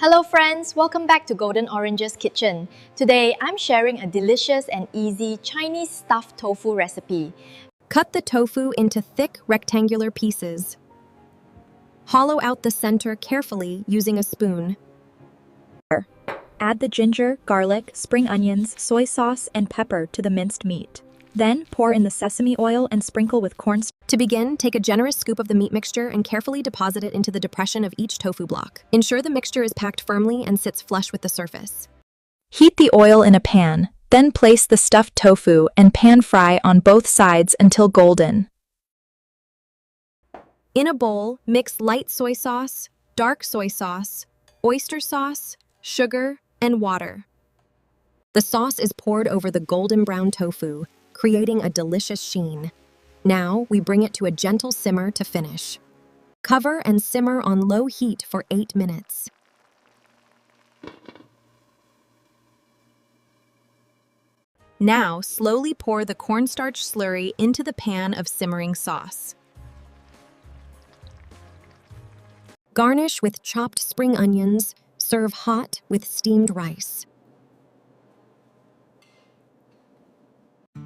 Hello friends, welcome back to Golden Orange's Kitchen. Today, I'm sharing a delicious and easy Chinese stuffed tofu recipe. Cut the tofu into thick, rectangular pieces. Hollow out the center carefully using a spoon. Add the ginger, garlic, spring onions, soy sauce, and pepper to the minced meat. Then pour in the sesame oil and sprinkle with cornstarch. To begin, take a generous scoop of the meat mixture and carefully deposit it into the depression of each tofu block. Ensure the mixture is packed firmly and sits flush with the surface. Heat the oil in a pan, then place the stuffed tofu and pan fry on both sides until golden. In a bowl, mix light soy sauce, dark soy sauce, oyster sauce, sugar, and water. The sauce is poured over the golden brown tofu, creating a delicious sheen. Now, we bring it to a gentle simmer to finish. Cover and simmer on low heat for 8 minutes. Now, slowly pour the cornstarch slurry into the pan of simmering sauce. Garnish with chopped spring onions. Serve hot with steamed rice.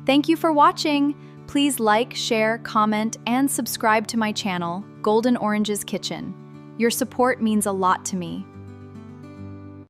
Thank you for watching. Please like, share, comment, and subscribe to my channel, Golden Orange's Kitchen. Your support means a lot to me.